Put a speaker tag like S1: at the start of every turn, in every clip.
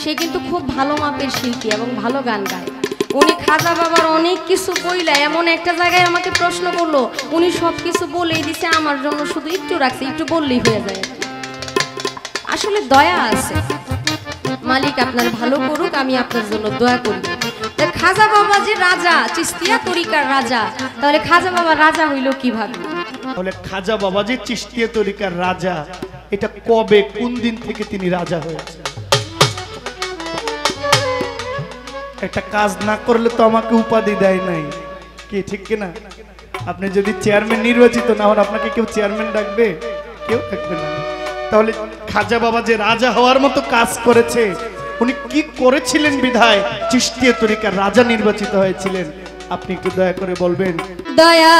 S1: সে কিন্তু খুব ভালো মাপের শিল্পী এবং ভালো গান গায়। উনি খাজা বাবার অনেক কিছু বইলা এমন একটা জায়গায় আমাকে প্রশ্ন করলো, উনি সব কিছু বলেই দিছে, আমার জন্য শুধু একটু রাখছে, একটু বললেই হয়ে যায়। আসলে দয়া আছে, মালিক আপনার ভালো করুক, আমি আপনার জন্য দয়া করি। খাজা বাবা যে রাজা, চিস্তিয়া তরিকার রাজা, তাহলে খাজা বাবা রাজা হইল কিভাবে?
S2: তাহলে খাজা বাবা যে চিস্তিয়া তরিকার রাজা, এটা কবে কোন দিন থেকে তিনি রাজা হয়েছে? একটা কাজ না করলে তো আমাকে উপাধি দেয় নাই, কি ঠিক কিনা? আপনি যদি চেয়ারম্যান নির্বাচিত না হন, আপনাকে কেউ চেয়ারম্যান ডাকবে? কেউ ডাকবে না। তাহলে খাজা বাবা যে রাজা হওয়ার মতো কাজ করেছে, উনি কি করেছিলেন বিধায় চিস্তিয়া তরিকার রাজা নির্বাচিত হয়েছিলেন? আপনি একটু দয়া করে বলবেন।
S1: দয়া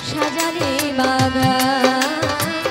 S1: সাজালে বাগান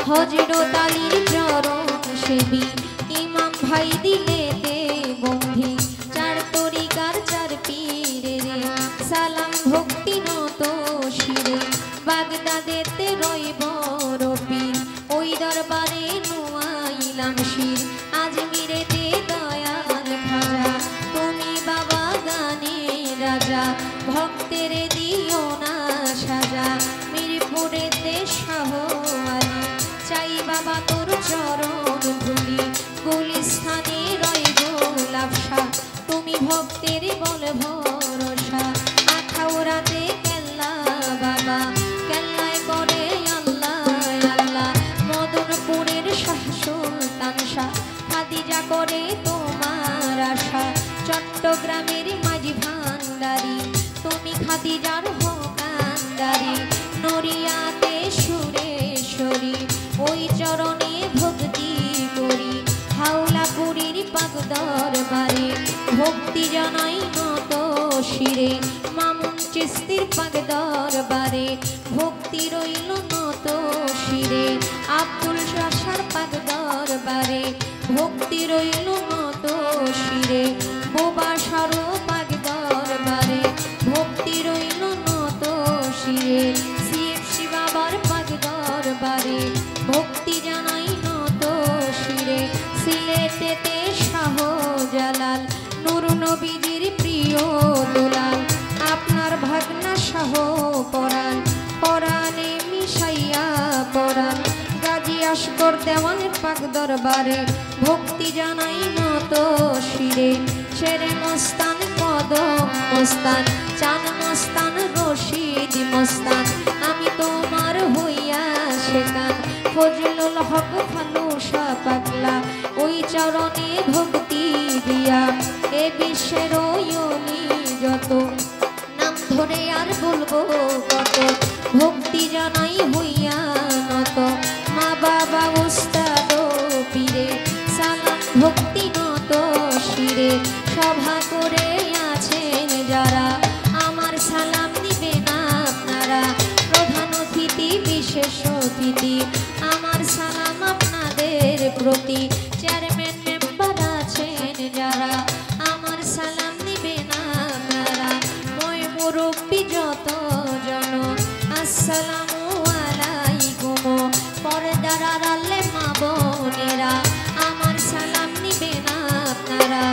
S3: হযরত আলীর চরণ সেবী ইমাম ভাই দিলেতে বন্ধি চার তরিকার চার পীরে রে সালাম ভক্তি নত শিরে বাগদাদেতে রইব রবীর ওই দরবারে নুয়াইলাম শির আজমিরেতে দয়াল খাজা তুমি বাবা গানে রাজা ভক্তের দিও না সাজা মিরপুরেতে শাহ আলী চাই বাবা তোর চরণ ধুলি গুলিস্থানে রইব লাভসা তুমি ভক্তের বল ভরসা আখাউরাতে কেল্লা বাবা কেল্লায় করে আল্লাহ আল্লাহ মদনপুরের শাহ সুলতান শাহ খাদিজা করে তোমার আশা চট্টগ্রামের মাঝি ভান্ডারি তুমি খাদিজার হকান্দারি নড়িয়াতে সুরেশ্বরী ওই চরণে ভক্তি করি হাওলাপুরীর পাক দরবারে ভক্তি জানাই নত শিরে মামুন চিস্তির পাক দরবারে ভক্তি রইল নত শিরে আব্দুল শাসার পাক দরবারে ভক্তি রইল নত শিরে বোবা সারো পাক দরবারে ভক্তি রইল নত শিরে সিএফসি বাবার পাক দরবারে ভক্তি জানাই নত শিরে সিলেটেতে শাহ জালাল নূর নবীজির প্রিয় দুলাল আপনার ভাগনা শাহ পরাণ পরাণে মিশাইয়া পরাণ গাজী আসগর দেওয়ানের পাক দরবারে ভক্তি জানাই নত শিরে শেরে মস্তান কদম মস্তান চান মস্তান রশিদ মস্তান আমি তোমার হইয়া শেখান ফজলুল হক ফালুসা পাগলা ওই চরণে ভক্তি দিয়া এ বিশ্বের ওয়লি যত নাম ধরে আর বলবো কত ভক্তি জানাই হইয়া নত মা বাবা উস্তাদ পীরে সালাম ভক্তি নত শিরে সভা করে আছেন যারা আমার সালাম দিবেন আপনারা প্রধান অতিথি বিশেষ অতিথি আমার সালাম আপনাদের প্রতি চেয়ারম্যান মেম্বার আছেন যারা আমার সালাম দিবেন আপনারা মই মুরব্বী যত জন আসসালামু আলাইকুম পর্দার আড়ালে মা বোনেরা আমার সালাম নিবেন আপনারা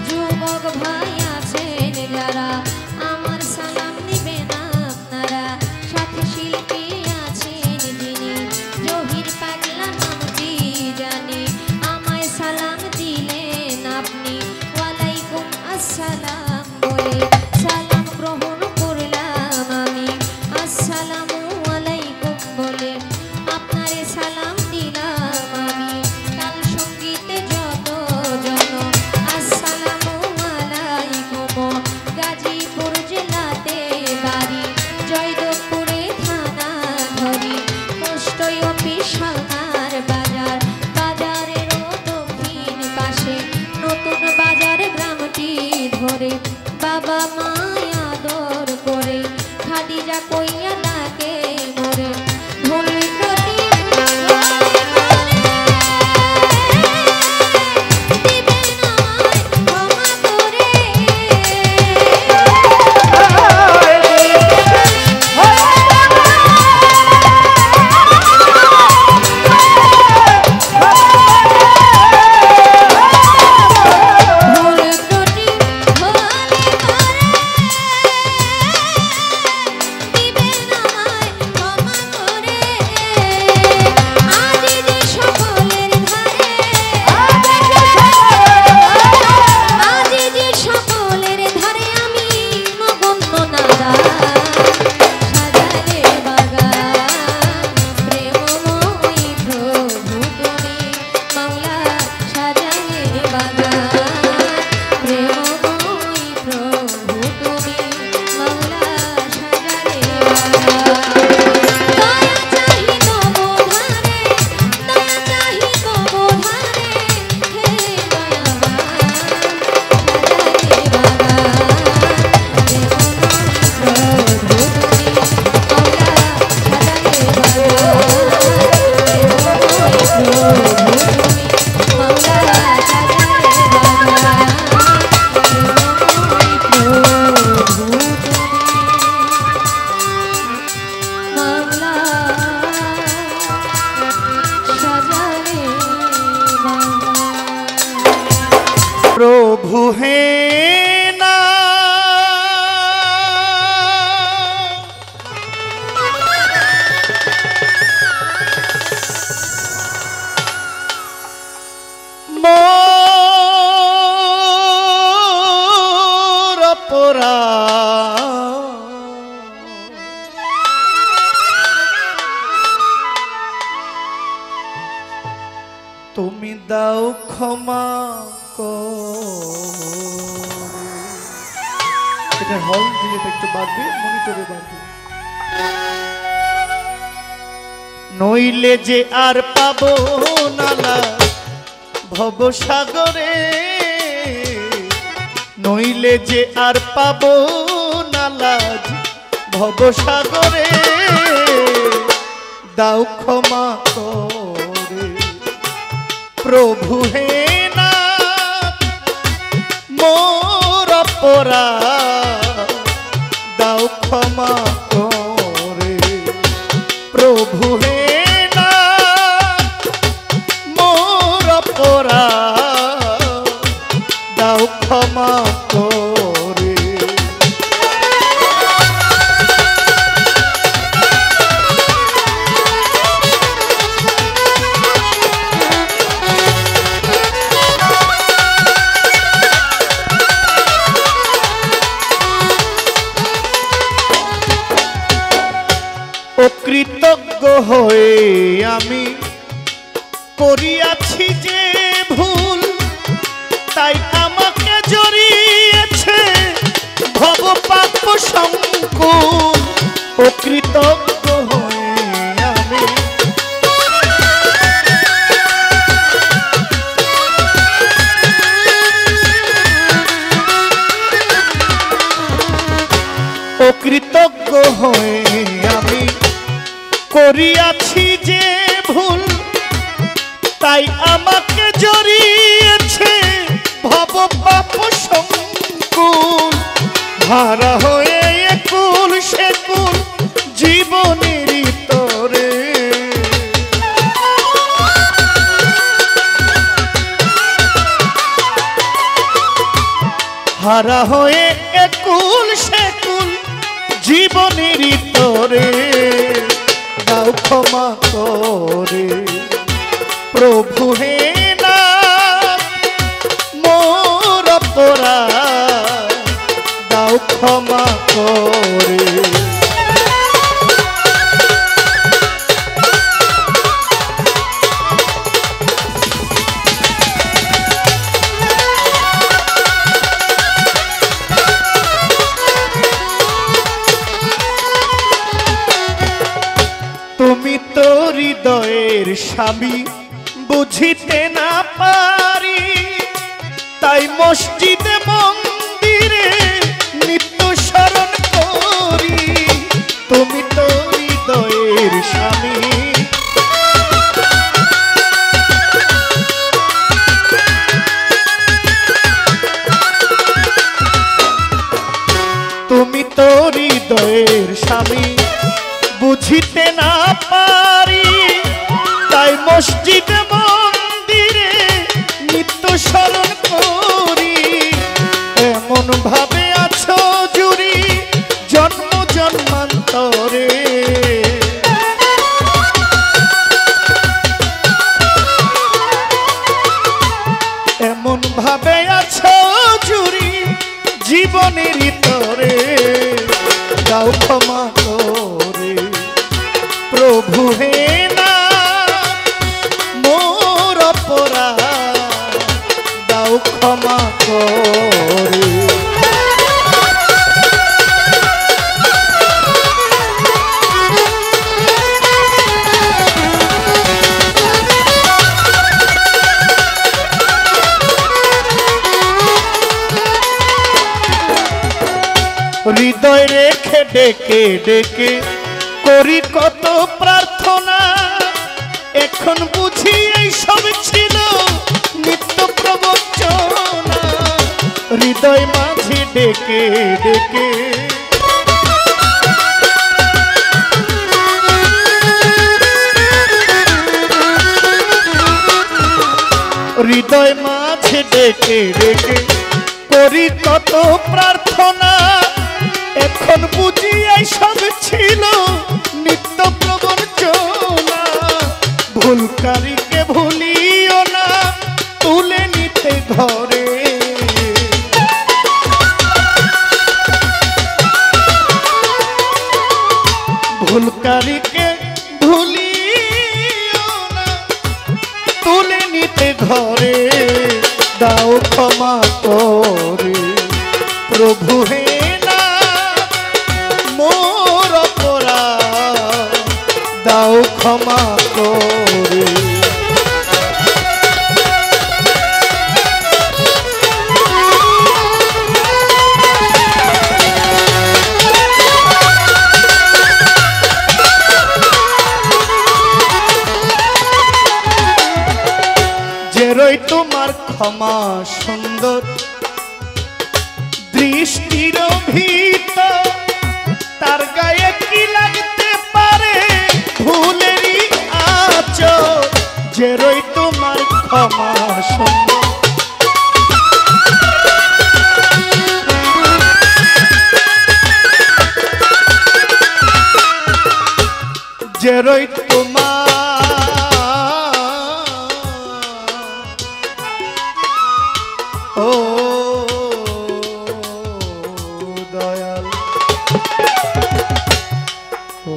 S3: যুবক ভাই আছেন যারা আমার সালাম নিবেন আপনারা সাথী শিল্পী আছেন যিনি জহির পাগলা নামটি জানি আমার
S2: তুমি দাও ক্ষমা এটা হল দিয়ে একটু বাড়বে, মনিটরে বাড়বে। নইলে যে আর পাবো নালা ভবসাগরে, নইলে যে আর পাবো নালা ভবসাগরে, দাও ক্ষমা করে প্রভু হে না মোর অপরাধ, দাও ক্ষমা করে প্রভু হে না মোর অপরাধ, দাও ক্ষমা করে। অকৃতজ্ঞ হয়ে আমি করিয়াছি যে ভুল, তাই আমাকে জড়িয়েছে ভব পাপ সংকুল। অকৃতজ্ঞ হয়ে আমি অকৃতজ্ঞ হয়ে আমি করিয়াছি যে ভুল, তাই আমাকে জড়িয়েছে ভব পাপ সংকুল। হারা হয়ে একুল সেকুল জীবনের তরে, হারা হয়ে একুল সেকুল জীবনের তরে, দাও ক্ষমা করে প্রভু হে না মোর অপরাধ, দাও ক্ষমা করে। তুমি তো হৃদয়ের স্বামী বুঝিতে না পারি, তাই মসজিদে মন্দিরে নিত্য স্মরণ করি। তুমি তো হৃদয়ের স্বামী তুমি তো হৃদয়ের স্বামী বুঝিতে না পারি, তাই মসজিদে মন্দিরে নিত্য স্মরণ করি। এমন ভাবে আছো জুড়ি জন্ম জন্মান্তরে, এমন ভাবে আছো জুড়ি জীবনের তরে, দাও ক্ষমা করে প্রভু হে না মোর অপরাধ, দাও ক্ষমা করে। হৃদয় রেখে ডেকে ডেকে করি কত প্রার্থনা, এখন বুঝি এই সব ছিল নিত্য প্রবঞ্চনা। হৃদয় মাঝে ডেকে ডেকে হৃদয় মাঝে ডেকে ডেকে করি কত প্রার্থনা, এখন বুঝি এই সব ছিল নিত্য প্রবঞ্চনা। ভুলকারীকে ভুলিও না তুলে নিতে ঘরে, ভুলকারীকে ভুলিও না তুলে নিতে ধরে দাও ক্ষমা করে প্রভু হে না মোর অপরাধ দাও ক্ষমা করে রই তোমার ক্ষমা সুন্দর দৃষ্টির ভিত তার গায়ে কি লাগতে পারে ভুলেরই আঁচল যে রই তোমার ক্ষমা সুন্দর যে রই তোমার ও দয়াল ও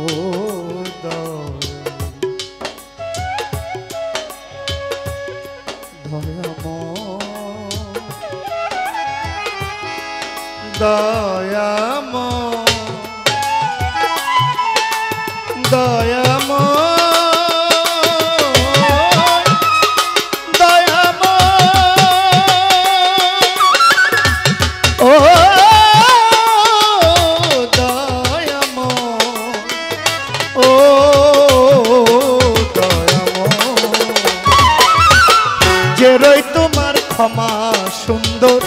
S2: ক্ষমা সুন্দর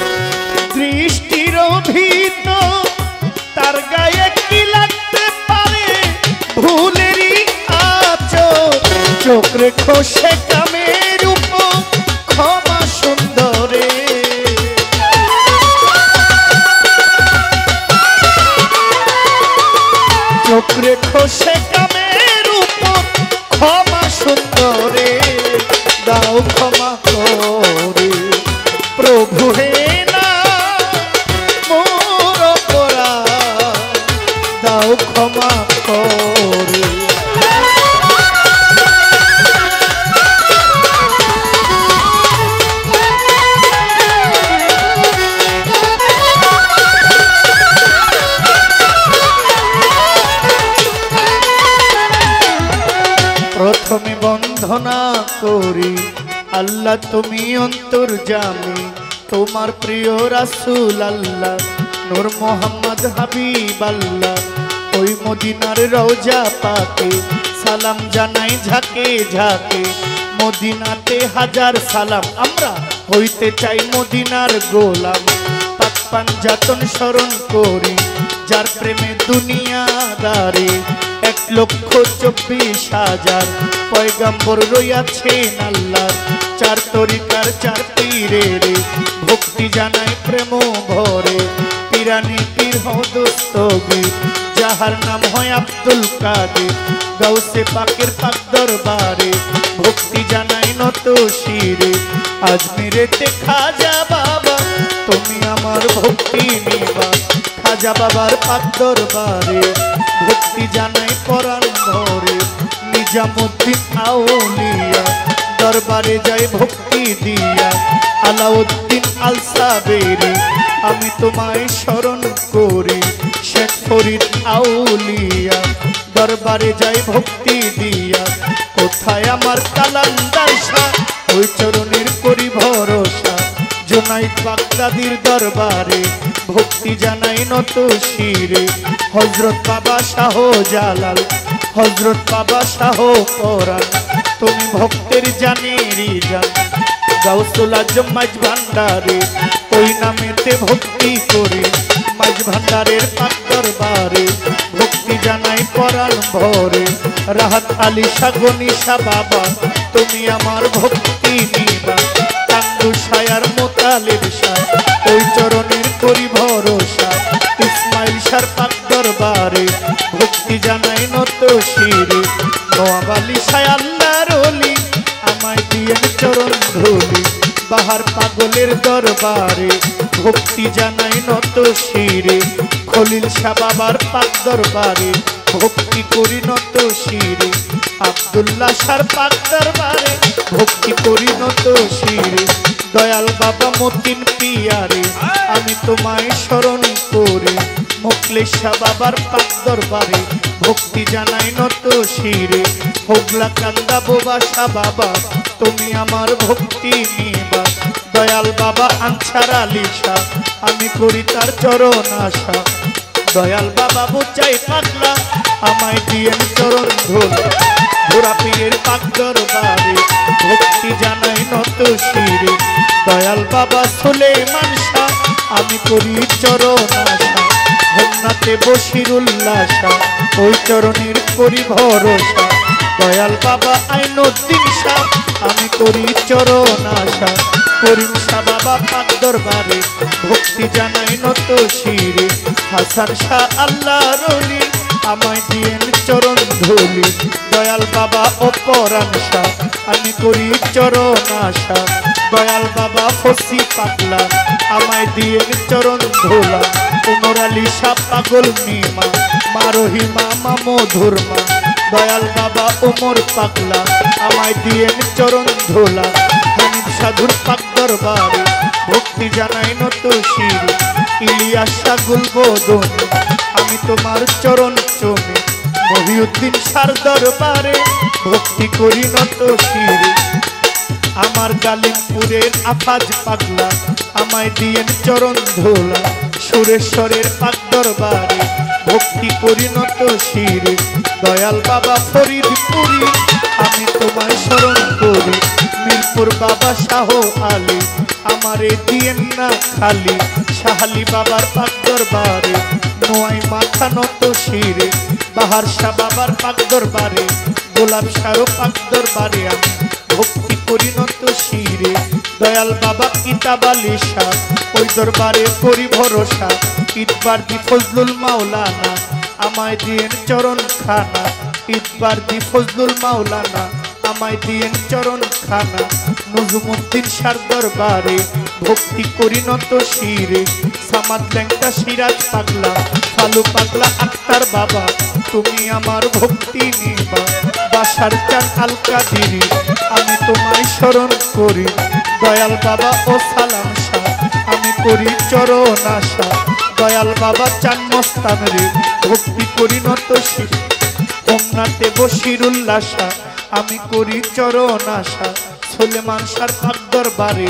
S2: দৃষ্টির ভিত তার গায়ে কি লাগতে পারে ভুলেরই আঁচল চোখ রেখো সে কামের উপর ক্ষমা সুন্দরে চোখ রেখো সে কামের উপর ক্ষমা সুন্দরে দাও ক্ষমা করে প্রভু হে না মোর অপরাধ দাও ক্ষমা করে প্রথমে বন্ধনা করি আল্লাহ তুমি অন্তর্যামী তোমার প্রিয় রাসূল আল্লাহ নূর মোহাম্মদ হাবিব আল্লাহ ওই মদিনার রওজা পাকে সালাম জানাই ঝাঁকে ঝাঁকে মদিনাতে হাজার সালাম আমরা হইতে চাই মদিনার গোলাম পাক পাঞ্জাতন স্মরণ করি যার প্রেমে দুনিয়াদারে 1,24,000 পয়গম্বর রইয়াছেন আল্লাহ চার তরিকার চার পীরের ভক্তি জানাই প্রেম ভরে পিরানি পীর হদস্তগীর যাহার নাম হয় আব্দুল কাদের গাউসে পাকের পাক দরবারে ভক্তি জানাই নত শিরে আজমিরেতে খাজা বাবা তুমি আমার ভক্তি নিবা খাজা বাবার পাক দরবারে ভক্তি জানাই পরাণ ভরে নিজামুদ্দিন আউলিয়া দরবারে যাই ভক্তি দিয়া আলাউদ্দিন আল সাবেরি আমি তোমায় স্মরণ করি শেখ ফরিদ আউলিয়া দরবারে যাই ভক্তি দিয়া কোথায় আমার কালান্দার শাহ ওই চরণের করি ভরসা জুনাইদ বাগদাদির দরবারে ভক্তি জানাই নত শিরে হযরত বাবা শাহ জালাল হযরত বাবা শাহ পরাণ তুমি ভক্তের জানেরই জান গাউসুল আজম মাঝ ভান্ডারে ওই নামেতে ভক্তি করে মাঝ ভান্ডারের পাক দরবারে ভক্তি জানাই পরাণ ভরে রাহাত আলী সাগনিশা বাবা তুমি আমার ভক্তি নিবা কান্দু শায়ার মোতালেব শাহ ওই চরণের করি ভরসা ইসমাইল শাহর পাক দরবারে ভক্তি জানাই নত শিরে নওয়াব আলী শাহ আল্লাহর ওলি আমায় দিয়েন চরণ ধুলি বাহার পাগলের দরবারে ভক্তি জানাই নত শিরে খলিল শাহ বাবার পাক দরবারে ভক্তি করি নত শিরে আব্দুল্লাহ সার পাক দরবারে ভক্তি করি নত শিরে দয়াল বাবা মতিন পিয়ারে আমি তোমায় স্মরণ করি মোকলেশা বাবার পাক দরবারে ভক্তি জানাই নত শিরে হোগলা কান্দা বোবাসা বাবা তুমি আমার ভক্তি নিবা দয়াল বাবা আনসার আলিশা আমি করি তার চরণ আশা দয়াল বাবা বুচাই পাগলা আমায় দিয়েন চরণ ধুল ঘোরা পীরের পাক দরবারে ভক্তি জানাই নত শিরে দয়াল বাবা সুলেমান শাহ আমি করি চরণ আশা হোমনাতে বসির উল্লাসা ওই চরণের করি ভরসা দয়াল বাবা আইনুদ্দিন শাহ আমি করি চরণ আশা করিম শাহ বাবা পাক দরবারে ভক্তি জানাই নত শিরে হাসান শাহ আল্লাহর ওলি আমায় দিয়েন চরণ ধুলি দয়াল বাবা অপরাণ শাহ আমি করি চরণ আশা দয়াল বাবা ফসি পাগলা আমায় দিয়েন চরণ ধোলা উমর আলী শাহ পাগল মিমা মারহিমা মধুর মা দয়াল বাবা উমর পাগলা আমায় দিয়েন চরণ ধোলা হানিফ সাধুর পাক দরবারে ভক্তি জানাই নত শিরে ইলিয়াস শাহ গুলবদন আমি তোমার চরণ চমে মহিউদ্দিন সার দরবারে ভক্তি করি নত শিরে আমার গালিমপুরের আফাজ পাগলা আমায় দিয়েন চরণ ধোলা সুরেশ্বরের পাক দরবারে ভক্তি করি নত শিরে দয়াল বাবা ফরিদপুরি আমি তোমায় স্মরণ করি মিরপুর বাবা শাহ আলী আমারে দিয়েন না খালি শাহালি বাবার পাক দরবারে নোয়াই মাথা নত শিরে বাহার শাহ বাবার পাক দরবারে গোলাপ শাহ পাক দরবারে আমি ভক্তি করি নত শিরে দয়াল বাবা কিতাব আলী শাহ ওই দরবারে করি ভরসা ইতবার দি ফজলুল মাওলানা আমায় দিয়েন চরণ খানা ইতবার দি ফজলুল মাওলানা আমায় দিয়েন চরণ খানা নজমুদ্দিন সার দরবারে ভক্তি করি নত শিরে সামাদ ল্যাংটা সিরাজ পাগলা ফালু পাগলা আক্তার বাবা তুমি আমার ভক্তি নিবা বাসার চান আলকা দিরি আমি তোমায় স্মরণ করি দয়াল বাবা ও সালাম শাহ আমি করি চরণ আশা দয়াল বাবা চান মস্তান রে ভক্তি করি নত শিরে হোমনাতে বসির উল্লাসা আমি করি চরণ আশা সুলেমান শাহ পাক দরবারে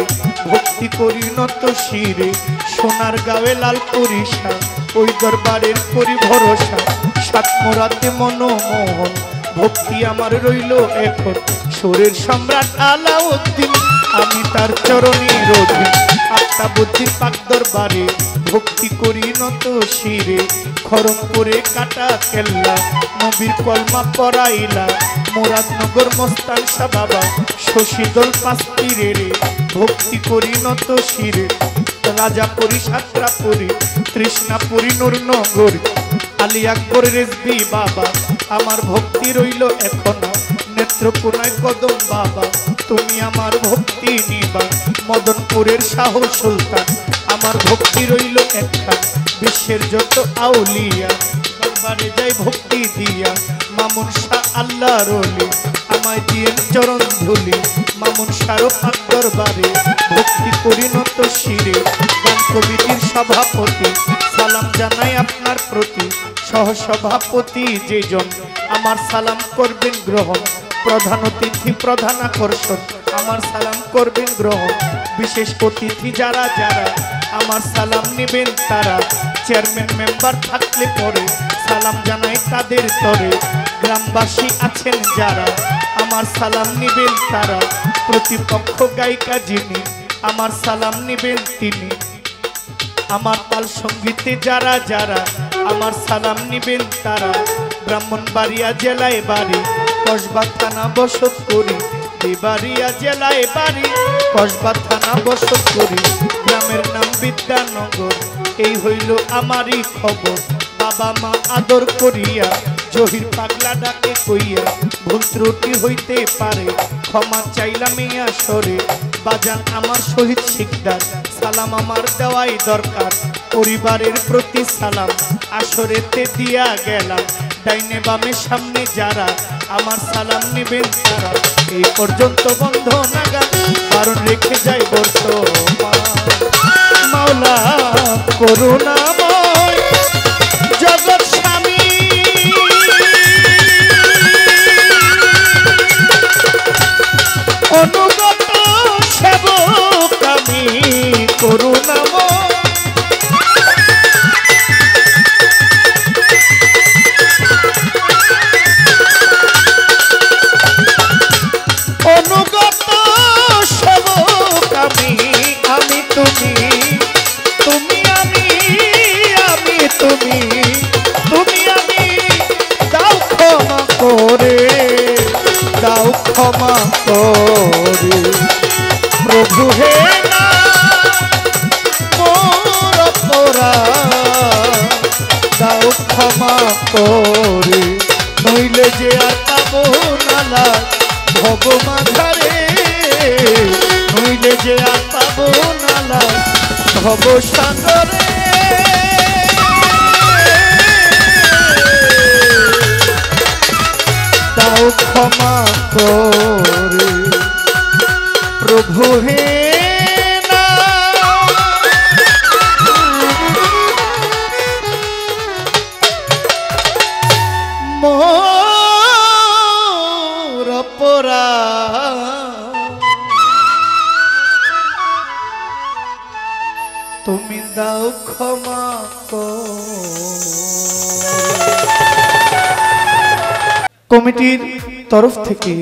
S2: ভক্তি করি নত শিরে সোনার গাঁয়ে লালপুরি শাহ ওই দরবারের করি ভরসা সাতমোরাতে মনমোহন ভক্তি আমার রইল এখন সুরের সম্রাট আলাউদ্দিন আমি তার চরণে রোধি আক্তাবুদ্দিন পাক দরবারে ভক্তি করি নত শিরে খরমপুরে কাটা কেল্লা নবীর কলমা পড়াইলা মুরাদনগর মস্তান শাহ বাবা শশীদল পাস্তিরে রে ভক্তি করি নত শিরে রাজাপুরী সাতরাপুরী তৃষ্ণাপুরী নূরনগর আলী আকবর রেজবি বাবা আমার ভক্তি রইল এখনো নেত্রকোনায় কদম বাবা তুমি আমার ভক্তি নিবা মদনপুরের শাহ সুলতান আমার ভক্তি রইল একখান বিশ্বের যত আউলিয়া দরবারে যাই ভক্তি দিয়া মামুন শাহ আল্লাহর ওলি আমায় দিয়েন চরণ ধুলি মামুন শাহ পাক দরবারে ভক্তি করি নত শিরে গান কমিটির সভাপতি সালাম জানাই আপনার প্রতি সহসভাপতি যেজন আমার সালাম করবেন গ্রহণ প্রধান অতিথি প্রধান আকর্ষণ আমার সালাম করবেন গ্রহণ বিশেষ অতিথি যারা যারা আমার সালাম নেবেন তারা চেয়ারম্যান মেম্বার থাকলে পরে সালাম জানাই তাদের তরে গ্রামবাসী আছেন যারা আমার সালাম নেবেন তারা প্রতিপক্ষ গায়িকা যিনি আমার সালাম নেবেন তিনি আমার তাল সঙ্গীতে যারা যারা আমার সালাম নেবেন তারা ব্রাহ্মণবাড়িয়া জেলায় বাড়ি কসবা থানা বসত করি দেবাড়িয়া জেলায় বাড়ি কসবা থানা বসত করি গ্রামের নাম বিদ্যানগর এই হইল আমারই খবর বাবা মা আদর করিয়া জহির পাগলা ডাকে কইয়া ভুল ত্রুটি হইতে পারে ক্ষমা চাইলাম ইয়া সরে বাজান আমার শহীদ শিকদার সালাম আমার দেওয়াই দরকার পরিবারের প্রতি সালাম আসরেতে দিয়া গেলাম ডাইনে বামে সামনে যারা আমার সালাম নেবেন তারা এই পর্যন্ত বন্ধ নাগাদ বারণ রেখে যাই বর্তমান। মাওলা করুণাময় জগৎ স্বামী অনুগত সেবক আমি করুণাময় অনুগত সেবক আমি তুমি তুমি আমি তুমি তুমি আমি দাও ক্ষমা করে দাও ক্ষমা করে প্রভু হে না মোর অপরাধ দাও ক্ষমা করে নইলে যে আর পাবো না ভব মাঝারে নইলে যে আর পাবো না ভব সাগরে দাও ক্ষমা করে প্রভু হে না মোর অপরাধ তুমি দাও ক্ষমা কমিটির তরফ থেকে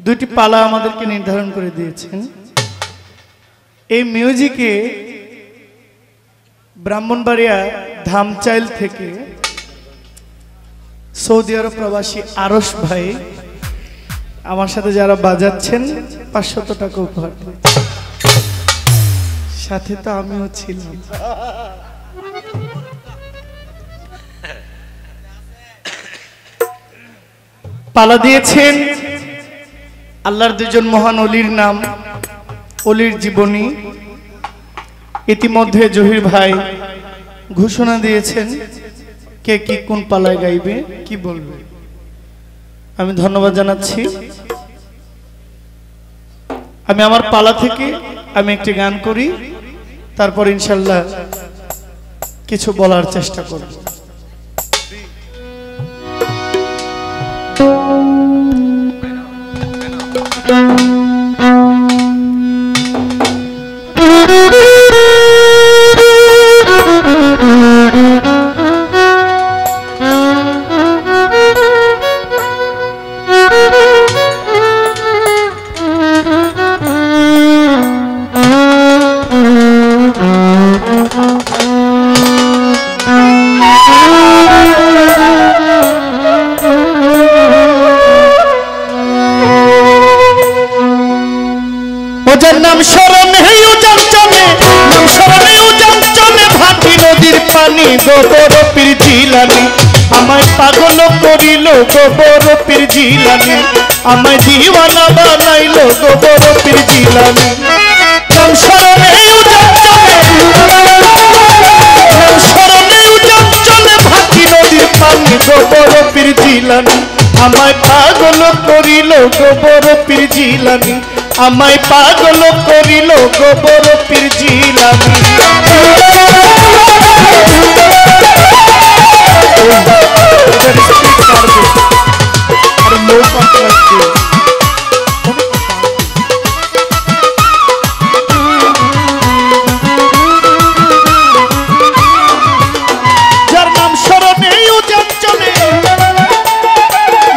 S2: দুটি পালা আমাদেরকে নির্ধারণ করে দিয়েছেন। এই মিউজিকে ব্রাহ্মণবাড়িয়া ধামচাইল থেকে সৌদি আরব প্রবাসী আরশ ভাই আমার সাথে যারা বাজাচ্ছেন 500 টাকা উপহার সাথে তো আমিও ছিলাম। পালা দিয়েছেন আল্লাহর দুজন মহান অলির নাম অলির জীবনী। ইতিমধ্যে জহির ভাই ঘোষণা দিয়েছেন কে কি কোন পালায় গাইবে কি বলবে। আমি ধন্যবাদ জানাচ্ছি। আমি আমার পালা থেকে আমি একটি গান করি, তারপর ইনশাল্লাহ কিছু বলার চেষ্টা করব। নাম শরণে উজান চলে, নাম শরণে উজান চলে, ভাটি নদীর পানি গোবর পীর জিলানি আমায় পাগল করিল, গোবর পীর জিলানি আমায় দিওয়ানা বানাইল, গোবর পীর জিলানি। নাম শরণে উজান চলে, নাম শরণে উজান চলে, ভাটি নদীর পানি গোবর পীর জিলানি আমায় পাগল করিল, গোবর পীর জিলানি আমায় পাগল করিল, গোবর পীর জিলানি। যার নাম শরণে উজান চলে,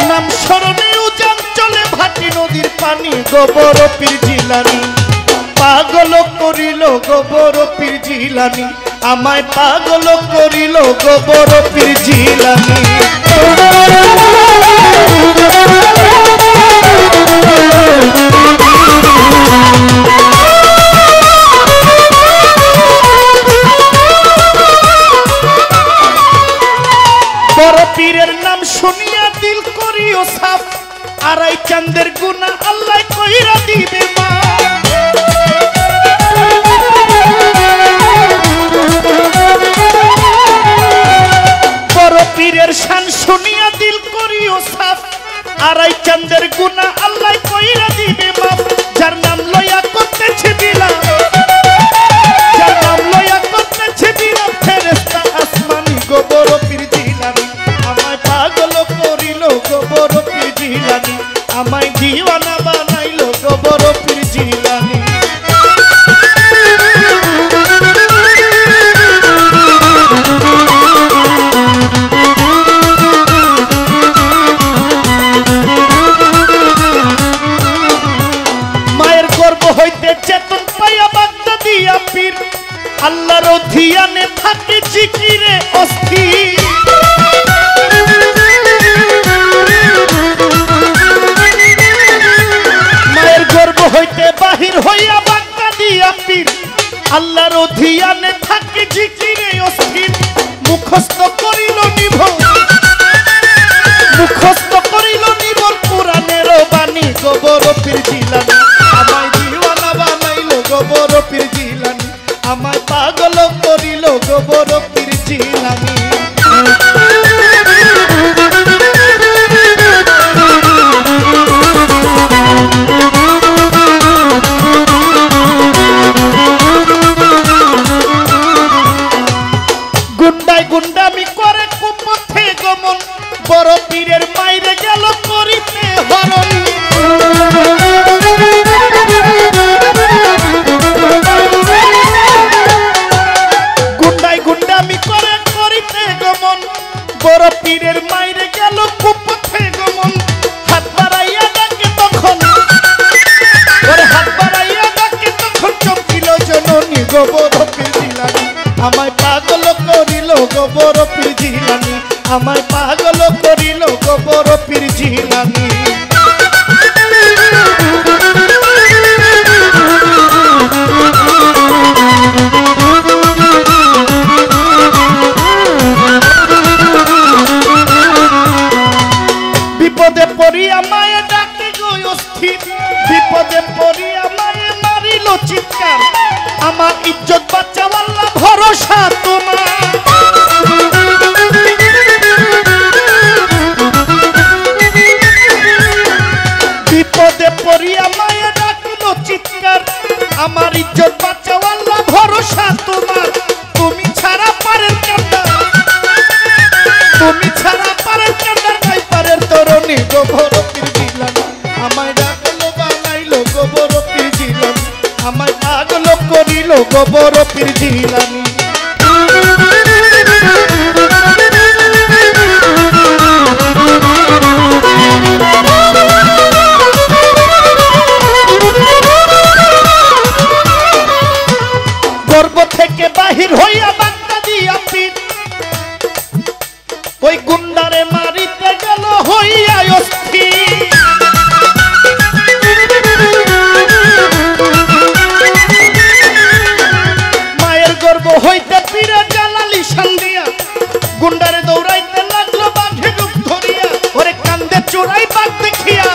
S2: নাম শরণে উজান চলে, ভাটি নদীর পানি গোবর পীর জিলানি পাগল করিল, গোবর পীর জিলানি আমায় পাগল করিল, গোবর পীর জিলানি। বড় পীরের নাম শুনিয়া দিল করিও সাফ, আড়াই চাঁদের গুনাহ আল্লাহ কইরা দিবে মা। বড় পীরের শান শুনি গর্ভ হইতে চেতন পাইয়া বাগদাদিয়া পীর আল্লাহর ধিয়ানে থাকে জিকিরে অস্থির মায়ের গর্ভ হইতে বাহির হইয়া বাগদাদিয়া পীর আল্লাহর ধিয়ানে থাকে জিকিরে অস্থির মুখস্থ করিল নিভর মুখস্থ করিল নিভর পুরাণের বাণী গোবর পীর জিলানী আমায় দিওয়ানা বানাইল গোবর পীর জিলানী আমায় পাগল করিল গোবর পীর জিলানী গুন্ডায় গুন্ডামি করে কুপথে গমন বড় পীরের মাইরে গেল করিতে হরণ গুন্ডায় গুন্ডামি করে করিতে গমন বড় পীরের মাইরে গেল কুপথে গমন হাত বাড়াইয়া ডাকে তখন ওরে হাত বাড়াইয়া ডাকে তখন চমকিল জননী গোবর পীর জিলানী আমায় পাগল করিল গোবর পীর জিলানী আমায় পাগল করিল গোবর পীর জিলানী বিপদে পড়িয়া মায়ে ডাকে গো অস্থির বিপদে পড়িয়া মায়ে মারিল চিৎকার আমার ইজ্জত বাঁচাও আল্লাহ ভরসা তোমার বিপদে পড়িয়া মায়ে ডাকিল চিৎকার আমার ইজ্জত বাঁচাও আল্লাহ ভরসা তোমার তুমি ছাড়া পারের কান্ডার তুমি ছাড়া পারের কান্ডার নাই পারের তরুণী গোবর পীর জিলানী আমায় ডাকলো বানাইলো গোবর পীর জিলানী আমায় পাগল করিল গোবর পীর জিলানী গর্ভ থেকে বাহির হইয়া বাগদাদিয়া পীর ওই গুন্ডারে মারিতে গেল হইয়া অস্থির মায়ের গর্ভ হইতে পীরে জালালি সন্ধিয়া গুন্ডারে দৌড়াইতে লাগলো বাঘে রূপ ধরিয়া ওরে কান্দে চোরাই বাঘ দেখিয়া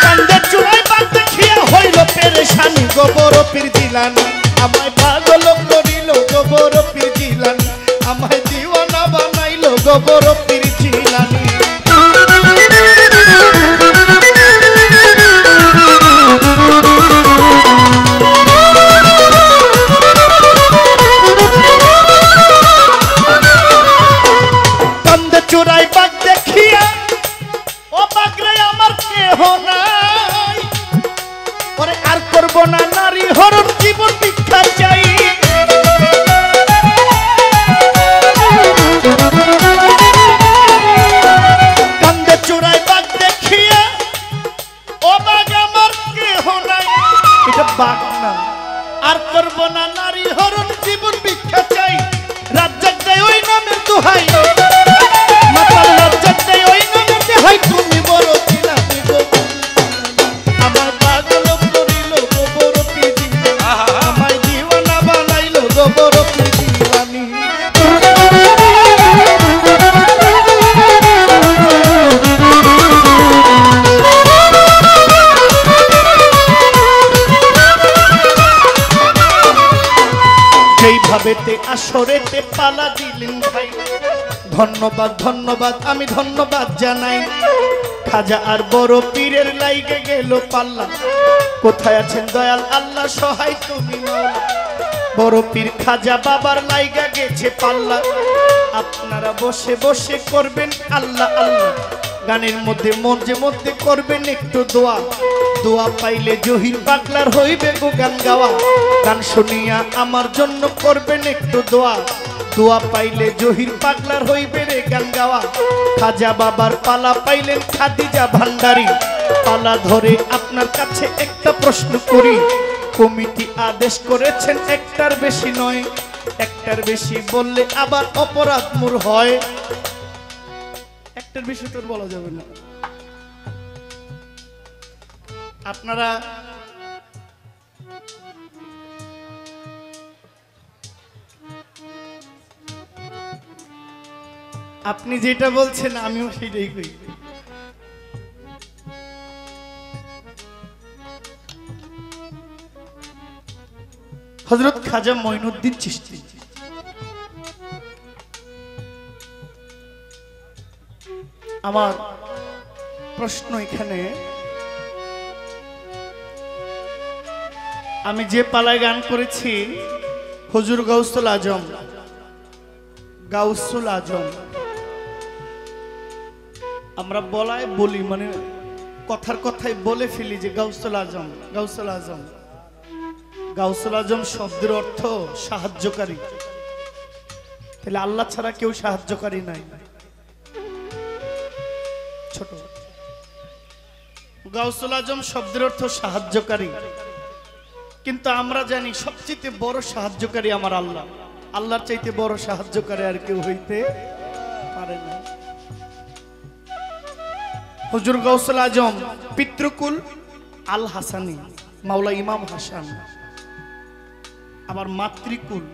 S2: কান্দে চোরাই বাঘ দেখিয়া হইল পেরেশানি গোবর পীর জিলানী আমায় পাগল করিল গোবর পীর জিলানী আমায় দিওয়ানা বানাইল গোবর পীর জিলানী কান্দে চোরাই বাঘ দেখিয়া ও বাঘরে আমার কেহ নাই ওরে আর করব না নারী হরণ জীবন ভিক্ষা চাই কান্দে চোরাই বাঘ দেখিয়া ও বাঘ আমার কেহ নাই এটা বাঘ না আর করব না নারী হরণ জীবন ভিক্ষা চাই রাজ্জাক দেয় ওই নামের দোহাই মাতাল রাজ্জাক দেয় ওই নামের দোহাই তুমি বড় জিলানী আমার পাগল করিল গোবর পীর জিলানী আমায় দিওয়ানা বানাইল গোবর পীর জিলানী যেইভাবেতে আসরেতে পালা দিলেন ভাই ধন্যবাদ ধন্যবাদ আমি ধন্যবাদ জানাই খাজা আর বড় পীরের লাইগে গেল পাল্লা কোথায় আছেন দয়াল আল্লাহ সহায় তুমি মাওলা বড় পীর খাজা বাবার লাইগা গেছে পাল্লা আপনারা বসে বসে করবেন আল্লাহ আল্লাহ গানের মধ্যে মধ্যে মধ্যে করবেন একটু দোয়া দোয়া পাইলে জহির পাগলার হইবে গো গান গাওয়া গান শুনিয়া আমার জন্য করবেন একটু দোয়া দোয়া পাইলে জহির পাগলার হইবে রে গান গাওয়া খাজা বাবার পালা পাইলেন খাদিজা ভান্ডারী পালা ধরে আপনার কাছে একটা প্রশ্ন করি, কমিটি আদেশ করেছেন একটার বেশি নয়, একটার বেশি বললে আবার অপরাধ মোর হয়। একটার বেশি তোর বলা যাবে না। আপনারা আপনি যেটা বলছেন আমিও সেটাই করি। হযরত খাজা মঈনুদ্দিন চিশতি আমার প্রশ্ন এখানে, আমি যে পালায় গান করেছি হুজুর গাউসুল আজম, গাউসুল আজম আমরা বলায় বলি, মানে কথার কথাই বলে ফেলি যে গাউসুল আজম, গাউসুল আজম। গাউসুল আজম শব্দের অর্থ সাহায্যকারী। তাহলে আল্লাহ ছাড়া কেউ সাহায্যকারী নাই। ছোট গাউসুল আজম শব্দের অর্থ সাহায্যকারী, কিন্তু আমরা জানি সবচেয়ে বড় সাহায্যকারী আমার আল্লাহ। আল্লাহর চাইতে বড় সাহায্যকারী আর কেউ হইতে পারে না। হুজুর গাউসুল আজম পিতৃকুল আল হাসানি, মাওলা ইমাম হাসান। আবার মাতৃকুল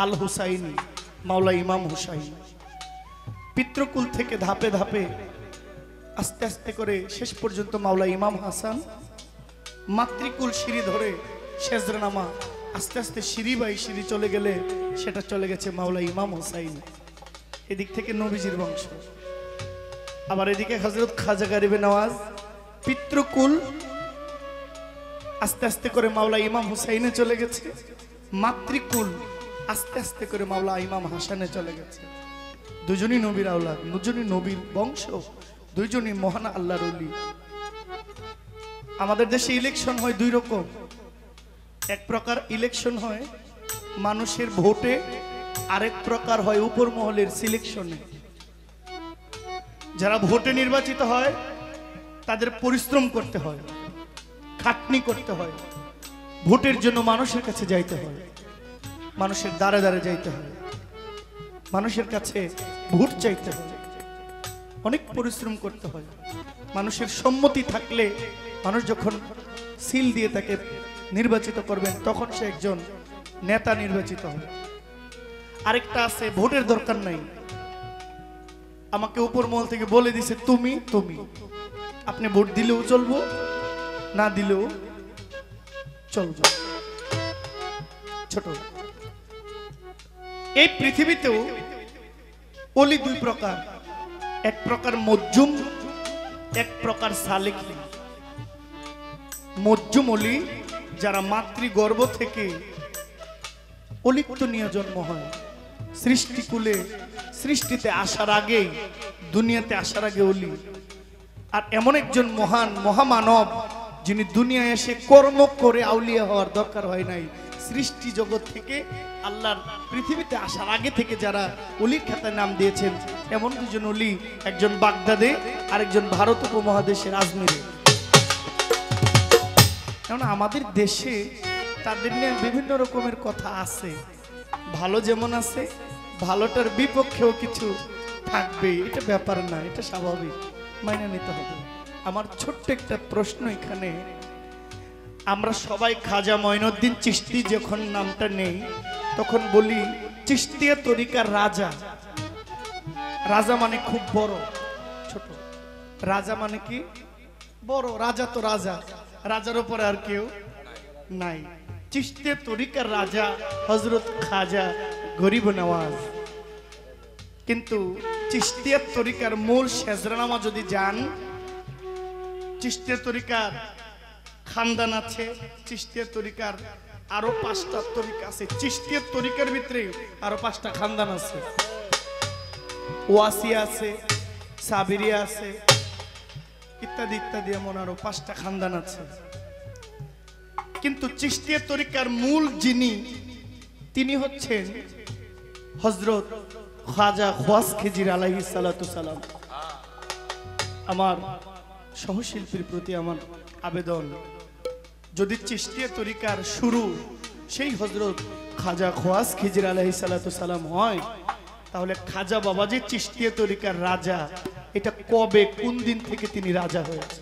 S2: আল হুসাইনি, মাওলা ইমাম হুসাইন। পিতৃকুল থেকে ধাপে ধাপে আস্তে আস্তে করে শেষ পর্যন্ত মাওলা ইমাম হাসান। মাতৃকুল সিঁড়ি ধরে সেজরানামা আস্তে আস্তে সিঁড়ি বাই সিঁড়ি চলে গেলে সেটা চলে গেছে মাওলা ইমাম হুসাইন। এদিক থেকে নবীজির বংশ। আবার এদিকে হযরত খাজা গরিবে নওয়াজ পিতৃকুল আস্তে আস্তে করে মাওলা ইমাম হুসাইনে চলে গেছে। মাতৃকুল আস্তে আস্তে করে মাওলা ইমাম হাসানে চলে গেছে। দুজনই নবীর আওলাদ, দুজনই নবীর বংশ, দুইজনই মহান আল্লাহর ওলি। আমাদের দেশে ইলেকশন হয় দুই রকম। এক প্রকার ইলেকশন হয় মানুষের ভোটে, আরেক প্রকার হয় উপর মহলের সিলেকশনে। যারা ভোটে নির্বাচিত হয় তাদের পরিশ্রম করতে হয়, খাটনি করতে হয়, ভোটের জন্য মানুষের কাছে যাইতে হয়, মানুষের দ্বারে দ্বারে যাইতে হয়, মানুষের কাছে ভোট চাইতে হয়, অনেক পরিশ্রম করতে হয়। মানুষের সম্মতি থাকলে মানুষ যখন সিল দিয়ে তাকে নির্বাচিত করবেন তখন সে একজন নেতা নির্বাচিত হয়। আরেকটা আছে ভোটের দরকার নাই, আমাকে উপর মহল থেকে বলে দিছে তুমি তুমি, আপনি ভোট দিলেও চলবো না দিলেও চলবো। ছোট এই পৃথিবীতেও ওলি দুই প্রকার, এক প্রকার মজ্জুম, এক প্রকার সালেক। মজ্জুম ওলি যারা মাতৃগর্ভ থেকে অলিপ্ত নিয়ে জন্ম হয়, সৃষ্টিকুলে সৃষ্টিতে আসার আগে, দুনিয়াতে আসার আগে ওলি। আর এমন একজন মহান মহামানব যিনি দুনিয়ায় এসে কর্ম করে আউলিয়া হওয়ার দরকার হয় নাই, সৃষ্টি জগৎ থেকে আল্লাহর পৃথিবীতে আসার আগে থেকে যারা অলির খাতায় নাম দিয়েছেন, এমন দুজন অলি, একজন বাগদাদে আর একজন ভারত উপমহাদেশের আজমিরে। কারণ আমাদের দেশে তাদের নিয়ে বিভিন্ন রকমের কথা আছে, ভালো যেমন আছে ভালোটার বিপক্ষেও কিছু থাকবে, এটা ব্যাপার না, এটা স্বাভাবিক, মাইনে নিতে হবে। আমার ছোট্ট একটা প্রশ্ন এখানে, আমরা সবাই খাজা মঈনুদ্দিন চিশতি যখন নামটা নেই তখন বলি চিশতিয়া তরিকার রাজা। রাজা মানে খুব বড়, ছোট রাজা মানে কি বড়, রাজা তো রাজা, রাজার উপরে আর কেউ নাই। চিশতিয়া তরিকার রাজা হযরত খাজা গরিব নওয়াজ। কিন্তু চিশতিয়া তরিকার মূল সেজরানামা যদি যান, চিশতিয়া তরিকার খানদান আছে, চিশতিয়া তরিকার আরো 5টা তরিকা আছে, চিশতিয়া তরিকার ভিতরে আরো 5টা খানদান আছে, ওয়াসিয়া আছে, সাবিরিয়া আছে, ইত্যাদি ইত্যাদি, এমন আরো 5টা খানদান আছে। কিন্তু চিশতিয়া তরিকার মূল যিনি, তিনি হচ্ছেন হযরত খাজা খোয়াজ খিজির আলাইহিস সালাতু সালাম। আমার সহশিল্পীর প্রতি আমার আবেদন, যদি চিশতিয়া তরিকার শুরু সেই হযরত খাজা খোয়াস খিজির আলাইহিস সালাতু সালাম হয়, তাহলে খাজা বাবাজি চিশতিয়া তরিকার রাজা, এটা কবে কোন দিন থেকে তিনি রাজা হয়েছে?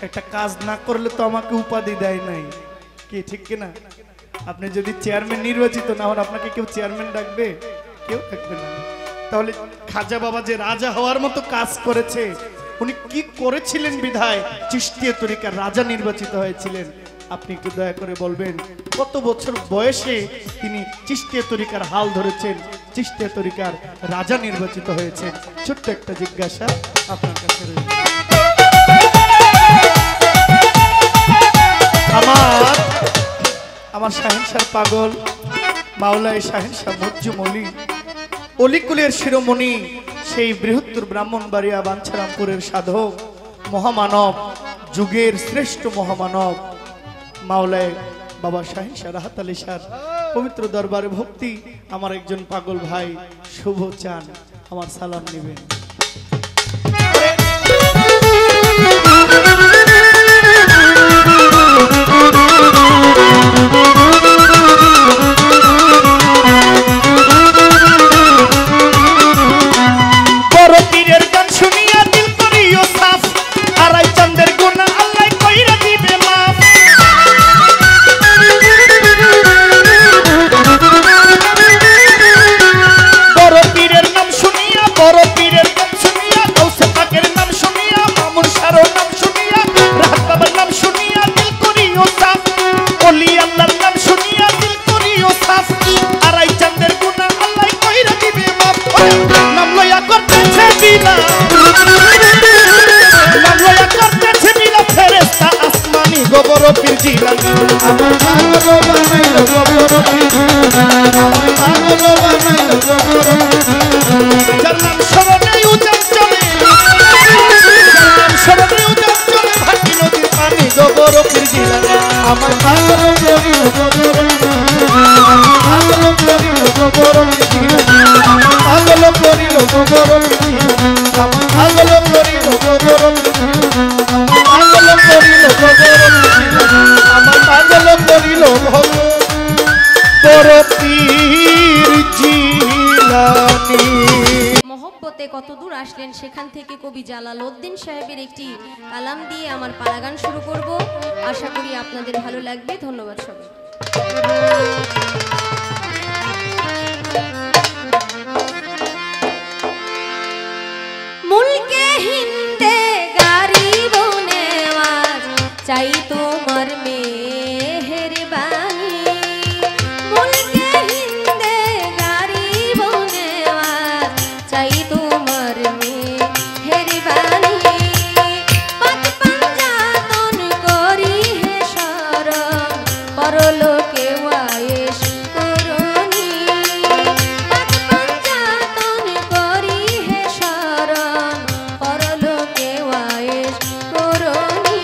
S2: একটা কাজ না করলে তো আমাকে উপাধি দেয় নাই, কি ঠিক কিনা? আপনি যদি চেয়ারম্যান নির্বাচিত না হন, আপনাকে কেউ চেয়ারম্যান ডাকবে? কেউ ডাকবে না। তাহলে খাজা বাবা যে রাজা হওয়ার মতো কাজ করেছে, উনি কি করেছিলেন বিধায় চিশতিয়া তরিকার রাজা নির্বাচিত হয়েছিলেন? আপনি একটু দয়া করে বলবেন, কত বছর বয়সে তিনি চিশতিয়া তরিকার হাল ধরেছেন, চিশতিয়া তরিকার রাজা নির্বাচিত হয়েছেন? ছোট্ট একটা জিজ্ঞাসা আপনার কাছে রইল। আমার শাহিনশাহ পাগল মাওলাই শাহিনশাহ মজ্জুম অলি, অলিকুলের শিরোমণি, সেই বৃহত্তর ব্রাহ্মণবাড়িয়া বাঞ্ছারামপুরের সাধক মহামানব, যুগের শ্রেষ্ঠ মহামানব মাওলাই বাবা শাহিনশাহ রাহাত আলী শাহর পবিত্র দরবারে ভক্তি আমার একজন পাগল ভাই শুভ চান, আমার সালাম নেবেন।
S1: মহব্বতে কত দূর আসলেন, সেখান থেকে কবি জালালউদ্দিন সাহেবের একটি কালাম দিয়ে আমার পালাগান শুরু করব। আশা করি আপনাদের ভালো লাগবে। ধন্যবাদ সবাই। মুলকে হিন্দে গারিব নেওয়াজ চাই তোমার মেহেরবানি, মুলকে হিন্দে গারিব নেওয়াজ চাই তোমার মেহেরবানি, পাঁচ পাঞ্জাতন করি হে শরণ পরলোকে ওয়ায়েশ করুনি, পাঁচ পাঞ্জাতন করি হে শরণ পরলোকে ওয়ায়েশ করুনি।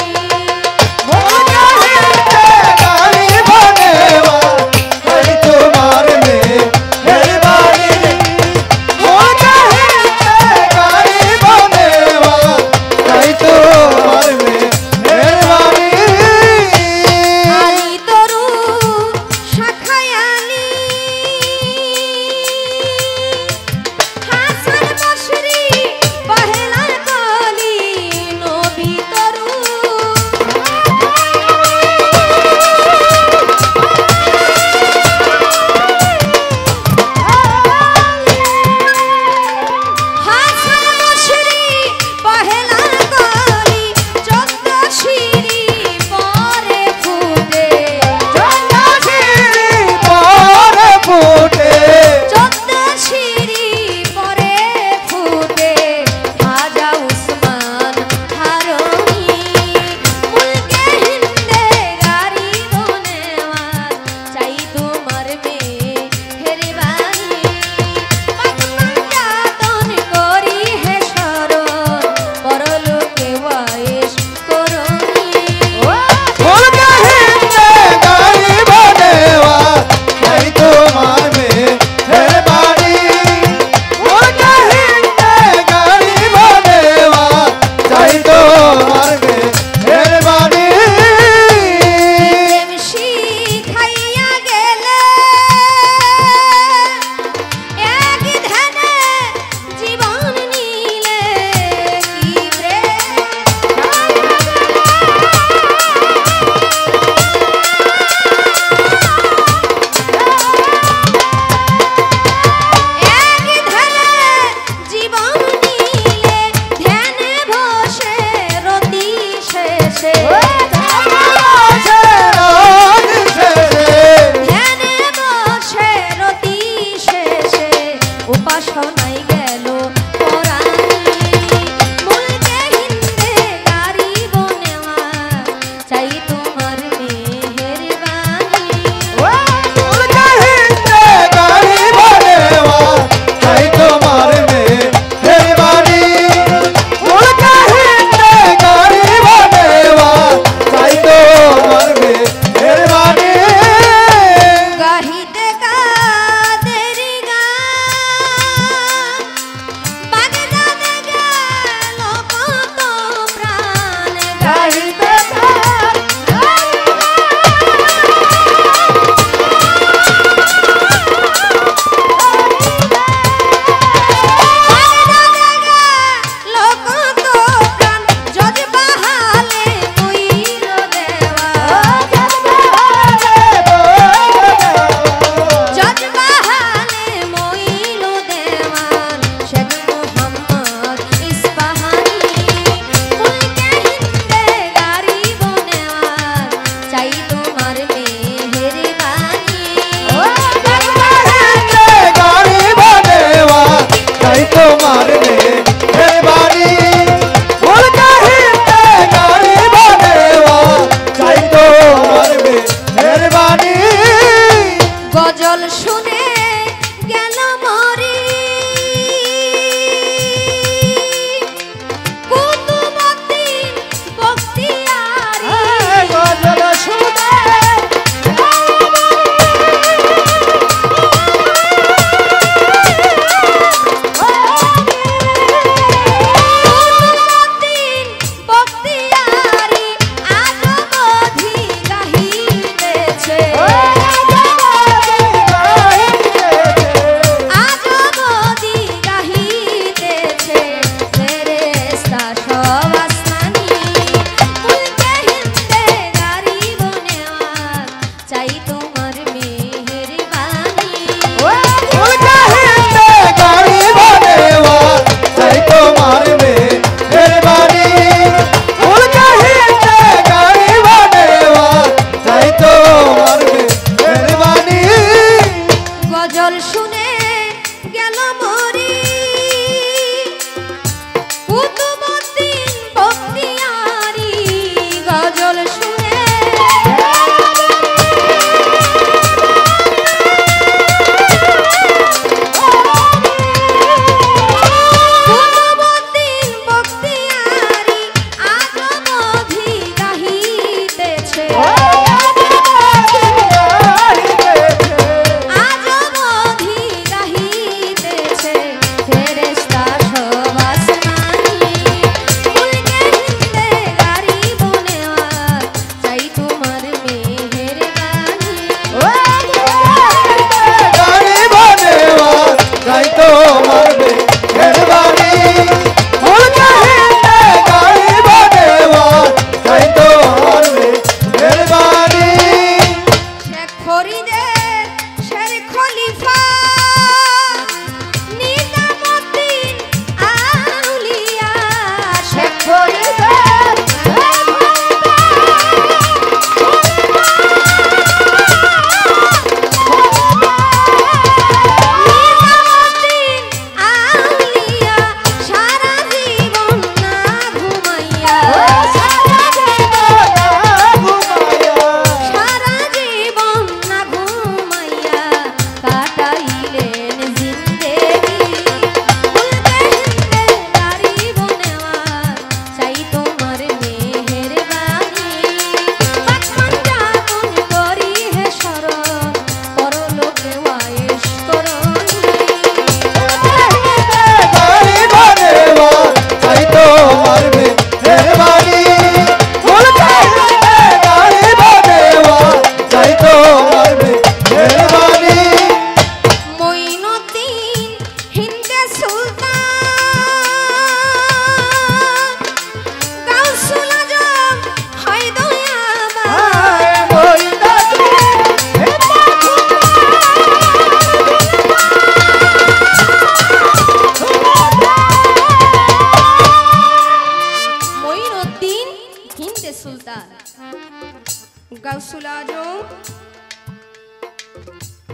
S1: গাউসুল আজম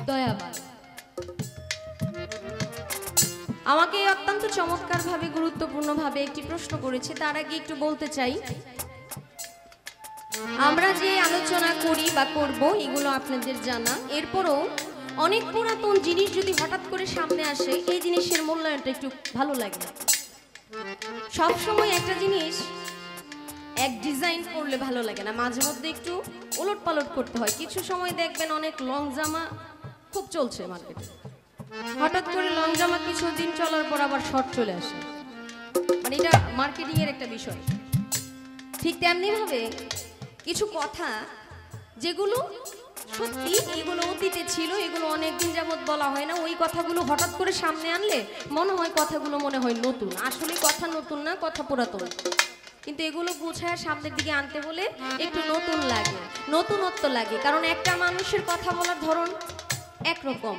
S1: দয়াবান আমাকে অত্যন্ত চমৎকারভাবে গুরুত্বপূর্ণভাবে একটি প্রশ্ন করেছে। তার আগে একটু বলতে চাই, আমরা যে আলোচনা করি বা করব এগুলো আপনাদের জানা, এরপরও অনেক পুরাতন জিনিস যদি হঠাৎ করে সামনে আসে এই জিনিসের মূল্যায়নটা একটু ভালো লাগে। সবসময় একটা জিনিস এক ডিজাইন করলে ভালো লাগে না, মাঝে মধ্যে একটু ওলট পালট করতে হয়। কিছু সময় দেখবেন অনেক লং জামা খুব চলছে মার্কেটে, হঠাৎ করে লং জামা কিছুদিন চলার পর আবার শর্ট চলে আসে, মানে এটা মার্কেটিং এর একটা বিষয়। ঠিক তেমনি ভাবে কিছু কথা যেগুলো সত্যি এগুলো অতীতে ছিল, এগুলো অনেকদিন যাবত বলা হয় না, ওই কথাগুলো হঠাৎ করে সামনে আনলে মনে হয় কথাগুলো মনে হয় নতুন। আসলে কথা নতুন না, কথা পুরাতন, কিন্তু এগুলো গুছায় সামনের দিকে আনতে বলে একটু নতুন লাগে, নতুনত্ব লাগে। কারণ একটা মানুষের কথা বলার ধরন একরকম,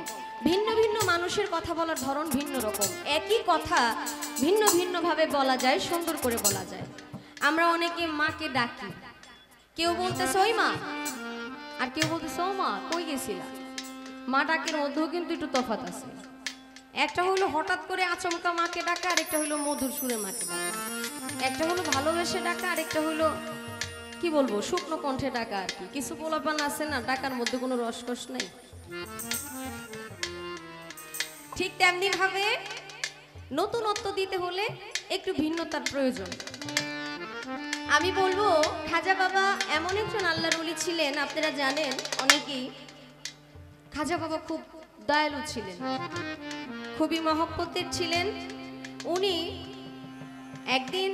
S1: ভিন্ন ভিন্ন মানুষের কথা বলার ধরন ভিন্ন রকম। একই কথা ভিন্ন ভিন্ন ভাবে বলা যায়, সুন্দর করে বলা যায়। আমরা অনেকে মাকে ডাকি, কেউ বলতেছে ওই মা, আর কেউ বলতেছে ও মা কই গেছিলা। মা ডাকের মধ্যেও কিন্তু একটু তফাৎ আছে। একটা হলো হঠাৎ করে আচমকা মাকে ডাকা, আর একটা হলো মধুর সুরে মাকে ডাকা। একটা হলো ভালোবেসে ডাকা, আর একটা হলো কি বলবো শুকনো কণ্ঠে ডাকা আর কি। কিছু পোলাপান আছে না, ডাকার মধ্যে কোনো রসকস নেই। ঠিক তেমনি ভাবে নতুনত্ব দিতে হলে একটু ভিন্নতার প্রয়োজন। আমি বলবো খাজা বাবা এমন একজন আল্লাহর ওলি ছিলেন, আপনারা জানেন অনেকেই, খাজা বাবা খুব দয়ালু ছিলেন, খুবই মহব্বতের ছিলেন। উনি একদিন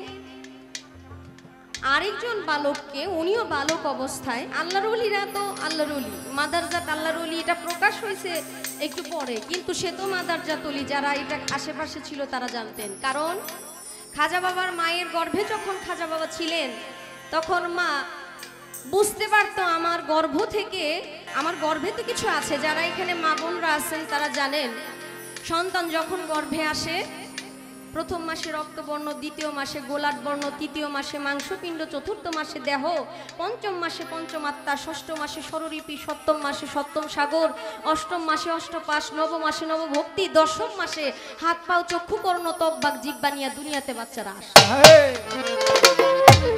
S1: আরেকজন বালককে, উনিও বালক অবস্থায়, আল্লাহর ওলিরা তো আল্লাহর ওলি, মাদারজাত আল্লাহর ওলি এটা প্রকাশ হয়েছে একটু পরে, কিন্তু সে তো মাদারজাত ওলি, যারা এটা আশেপাশে ছিল তারা জানতেন। কারণ খাজা বাবার মায়ের গর্ভে যখন খাজা বাবা ছিলেন তখন মা বুঝতে পারতো আমার গর্ভ থেকে, আমার গর্ভে তো কিছু আছে। যারা এখানে মা বোনরা আছেন তারা জানেন, সন্তান যখন গর্ভে আসে প্রথম মাসে রক্তবর্ণ, দ্বিতীয় মাসে গোলাট বর্ণ, তৃতীয় মাসে মাংসপিণ্ড, চতুর্থ মাসে দেহ, পঞ্চম মাসে পঞ্চম আত্মা, ষষ্ঠ মাসে স্বরলিপি, সপ্তম মাসে সপ্তম সাগর, অষ্টম মাসে অষ্টপাশ, নবম মাসে নবভক্তি, দশম মাসে হাত পাও চক্ষু কর্ণ ত্বক বাক জিহ্বা নিয়ে দুনিয়াতে বাচ্চারা আসে।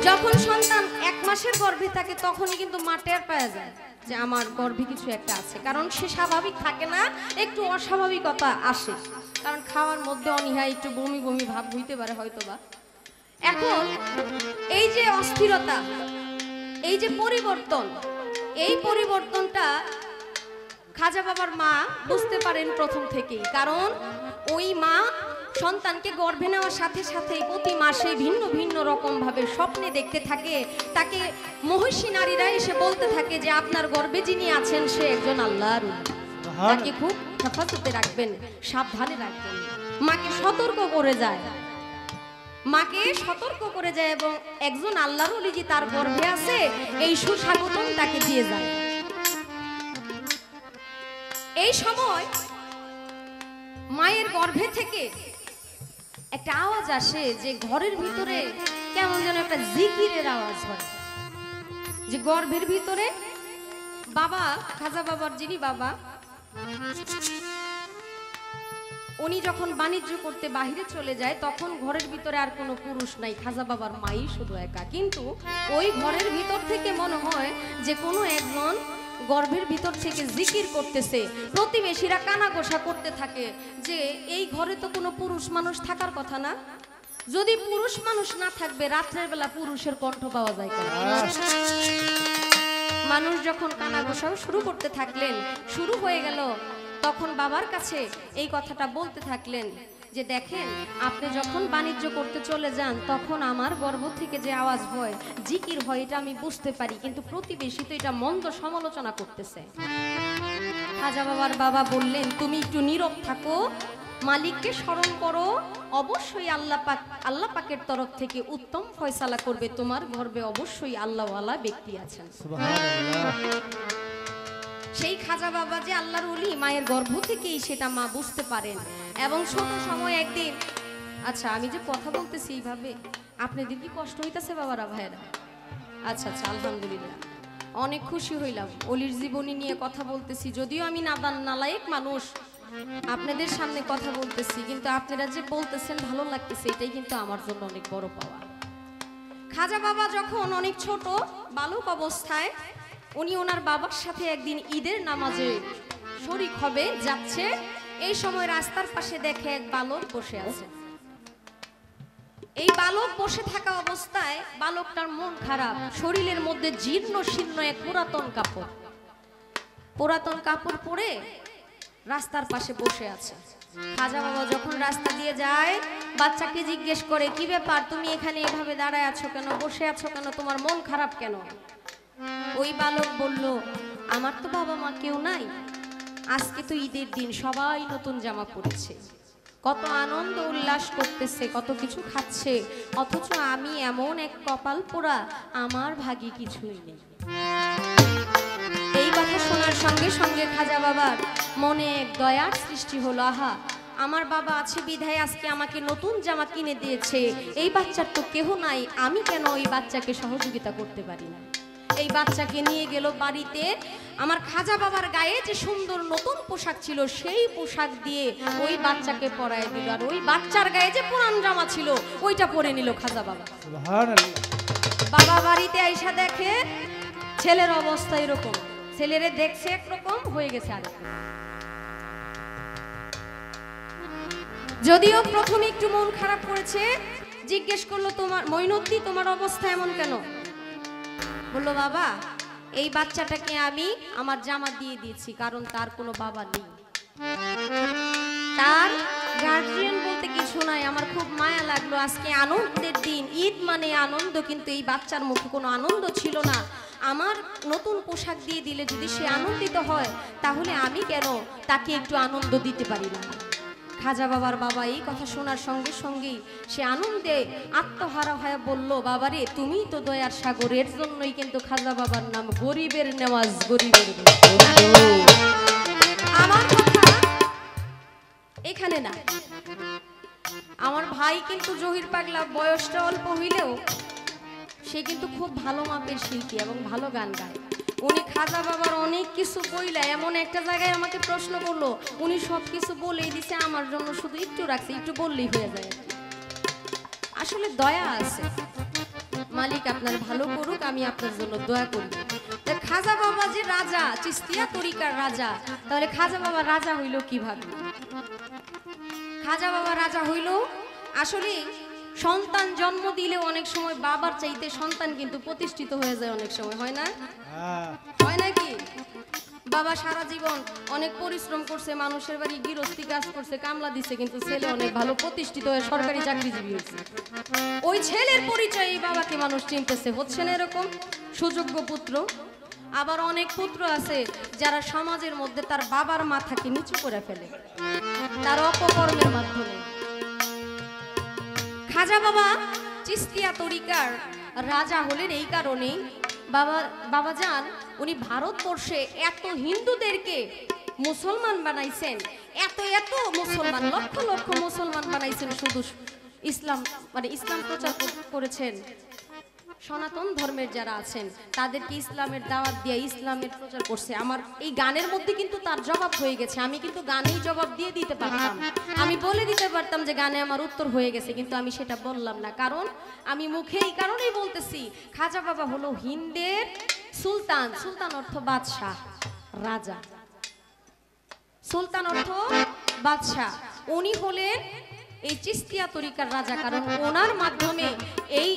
S1: যখন সন্তান এক মাসের গর্ভে থাকে তখনই কিন্তু মা টের পাওয়া যায় যে আমার গর্ভে কিছু একটা আছে। কারণ সে স্বাভাবিক থাকে না, একটু অস্বাভাবিকতা আসে, কারণ খাওয়ার মধ্যে অনীহা, একটু বমি বমি ভাব হইতে পারে হয়তোবা। এখন এই যে অস্থিরতা, এই যে পরিবর্তন, এই পরিবর্তনটা খাজা বাবার মা বুঝতে পারেন প্রথম থেকেই। কারণ ওই মা সন্তানকে গর্ভে নেওয়ার সাথে সাথে প্রতি মাসে ভিন্ন ভিন্ন রকম ভাবে স্বপ্নে দেখতে থাকে। তাকে মহিষী নারীরা এসে বলতে থাকে যে আপনার গর্ভে যিনি আছেন সে একজন আল্লাহর ওলি, তাকে খুব হেফাজতে রাখবেন, সাবধানে রাখবেন। মাকে সতর্ক করে যায়, মাকে সতর্ক করে যায়, এবং একজন আল্লাহর ওলি যে তার গর্ভে আছে এই সুস্বাগতম তাকে দিয়ে যায়। এই সময় মায়ের গর্ভে থেকে একটা আওয়াজ আসে যে ঘরের ভিতরে কেমন যেন একটা জিকিরের আওয়াজ হয়, যে গর্ভের ভিতরে বাবা, খাজা বাবার যিনি বাবা, উনি যখন বাণিজ্য করতে বাহিরে চলে যায় তখন ঘরের ভিতরে আর কোনো পুরুষ নাই, খাজা বাবার মাই শুধু একা। কিন্তু ওই ঘরের ভিতর থেকে মনে হয় যে কোনো একজন গর্ভের ভিতর থেকে জিকির করতেছে। প্রতিবেশীরা কানাঘোষা করতে থাকে যে এই ঘরে তো কোনো পুরুষ মানুষ থাকার কথা না, যদি পুরুষ মানুষ না থাকবে রাত্রের বেলা পুরুষের কণ্ঠ পাওয়া যায় কেন? মানুষ যখন কানাঘোষাও শুরু করতে থাকলেন, শুরু হয়ে গেল, তখন বাবার কাছে এই কথাটা বলতে থাকলেন যে দেখেন, আপনি যখন বাণিজ্য করতে চলে যান তখন আমার গর্ভ থেকে যে আওয়াজ হয়, জিকির হয়, এটা আমি বুঝতে পারি, কিন্তু প্রতিবেশী তো এটা মন্দ সমালোচনা করতেছে। খাজা বাবার বাবা বললেন, তুমি একটু নীরব থাকো, মালিককে স্মরণ করো, অবশ্যই আল্লাহ পাকের তরফ থেকে উত্তম ফয়সালা করবে, তোমার গর্ভে অবশ্যই আল্লাহওয়ালা ব্যক্তি আছেন। সেই খাজা বাবা যে আল্লাহর ওলি, মায়ের গর্ভ থেকেই সেটা মা বুঝতে পারেন। এবং ছোট সময় একদিন, আচ্ছা আমি যে কথা বলতেছি এইভাবে আপনাদের কি কষ্ট হইতাছে বাবারা ভাইয়েরা? আচ্ছা আচ্ছা, আলহামদুলিল্লাহ, অনেক খুশি হইলাম। অলির জীবনী নিয়ে কথা বলতেছি, যদিও আমি নাদান নালায়েক মানুষ, আপনাদের সামনে কথা বলতেছি, কিন্তু আপনারা যে বলতেছেন ভালো লাগতেছে, এটাই কিন্তু আমার জন্য অনেক বড় পাওয়া। খাজা বাবা যখন অনেক ছোট বালক অবস্থায়, উনি ওনার বাবার সাথে একদিন ঈদের নামাজে শরীক হবে যাচ্ছে, এই সময় রাস্তার পাশে দেখে এক বালক বসে আছে। এই বালক বসে থাকা অবস্থায় বালকটার মন খারাপ, শরীরের মধ্যে জীর্ণ শীর্ণ এক পুরাতন কাপড় পরে রাস্তার পাশে বসে আছে। খাজা বাবা যখন রাস্তা দিয়ে যায়, বাচ্চাকে জিজ্ঞেস করে, কি ব্যাপার, তুমি এখানে এভাবে দাঁড়ায় আছো কেন, বসে আছো কেন, তোমার মন খারাপ কেন? ওই বালক বলল, আমার তো বাবা মা কেউ নাই, আজকে তো ঈদের দিন, সবাই নতুন জামা পরেছে, কত আনন্দ উল্লাস করতেছে, কত কিছু খাচ্ছে, অথচ আমি এমন এক কপাল পোড়া, আমার ভাগ্যে কিছুই নেই। এই কথা শোনার সঙ্গে সঙ্গে খাজা বাবার মনে এক দয়ার সৃষ্টি হলো, আহা, আমার বাবা আছে বিধায় আজকে আমাকে নতুন জামা কিনে দিয়েছে, এই বাচ্চার তো কেহ নাই, আমি কেন ওই বাচ্চাকে সহযোগিতা করতে পারি না? এই বাচ্চাকে নিয়ে গেল বাড়িতে। আমার খাজা বাবার গায়ে যে সুন্দর নতুন পোশাক ছিল, সেই পোশাক দিয়ে ওই বাচ্চাকে পরায় দিল, আর ওই বাচ্চার গায়ে যে পুরান জামা ছিল ওইটা পরে নিল খাজা বাবা। বাবা বাড়িতে আইসা দেখে ছেলের অবস্থা এরকম, ছেলেরে দেখছে একরকম, হয়ে গেছে আরেক। যদিও প্রথমে একটু মন খারাপ করেছে, জিজ্ঞেস করলো, তোমার মইনুদ্দি, তোমার অবস্থা এমন কেন? বললো, বাবা, এই বাচ্চাটাকে আমি আমার জামা দিয়ে দিয়েছি, কারণ তার কোনো বাবা নেই, তার গার্জিয়ান বলতে কিছু নাই, আমার খুব মায়া লাগলো, আজকে আনন্দের দিন, ঈদ মানে আনন্দ, কিন্তু এই বাচ্চার মুখে কোনো আনন্দ ছিল না, আমার নতুন পোশাক দিয়ে দিলে যদি সে আনন্দিত হয়, তাহলে আমি কেন তাকে একটু আনন্দ দিতে পারি না? খাজা বাবার বাবা এই কথা শোনার সঙ্গে সঙ্গেই সে আনন্দে আত্মহারা হয়ে বলল, বাবারে, তুমি তো দয়ার সাগর, এর জন্যই কিন্তু খাজা বাবার নাম গরিবের নেওয়াজ, গরিবের। আমার কথা এখানে না, আমার ভাই কিন্তু জহির পাগলা, বয়সটা অল্প হইলেও সে কিন্তু খুব ভালো মাপের শিল্পী এবং ভালো গান গায়। উনি খাজা বাবার অনেক কিছু বইলা এমন একটা জায়গায় আমাকে প্রশ্ন করলো, উনি সব কিছু বলেই দিছে, আমার জন্য শুধু একটু রাখছে, একটু বললেই হয়ে যায়। আসলে দয়া আছে, মালিক আপনার ভালো করুক, আমি আপনার জন্য দয়া করি। খাজা বাবা যে রাজা, চিস্তিয়া তরিকার রাজা, তাহলে খাজা বাবা রাজা হইল কিভাবে? খাজা বাবা রাজা হইল, আসলে সন্তান জন্ম দিলে অনেক সময় বাবার চাইতে সন্তান কিন্তু প্রতিষ্ঠিত হয়ে যায়, অনেক সময় হয় না, হয় নাকি? বাবা সারা জীবন অনেক পরিশ্রম করছে, মানুষের বাড়ি গৃহস্থী কাজ করছে, কামলা দিছে, কিন্তু ছেলে অনেক ভালো প্রতিষ্ঠিত হয়ে সরকারি চাকরিজীবী হয়েছে। ওই ছেলের পরিচয়ে এই বাবাকে মানুষ চিনতেছে, হচ্ছে না এরকম সুযোগ্য পুত্র? আবার অনেক পুত্র আছে যারা সমাজের মধ্যে তার বাবার মাথাকে নিচু করে ফেলে তার অপকর্মের মাধ্যমে। খাজা বাবা চিস্তিয়া তরিকার রাজা হলেন এই কারণেই, বাবা যান উনি ভারতবর্ষে এত হিন্দুদেরকে মুসলমান বানাইছেন, এত মুসলমান, লক্ষ লক্ষ মুসলমান বানাইছেন শুধু ইসলাম মানে ইসলাম প্রচার করেছেন, সনাতন ধর্মের যারা আছেন তাদেরকে ইসলামের দাওয়াত দিয়ে ইসলামের প্রচার করছে। আমার এই গানের মধ্যে কিন্তু তার জবাব হয়ে গেছে। আমি কিন্তু গানেই জবাব দিয়ে দিতে পারতাম, আমি বলে দিতে পারতাম যে গানে আমার উত্তর হয়ে গেছে, কিন্তু আমি সেটা বললাম না। কারণ আমি মুখে এই কারণেই বলতেছি, খাজা বাবা হলো হিন্দের সুলতান। সুলতান অর্থ বাদশাহ, রাজা। সুলতান অর্থ বাদশাহ। উনি হলেন এই চিস্তিয়া তরিকার রাজা, কারণ ওনার মাধ্যমে এই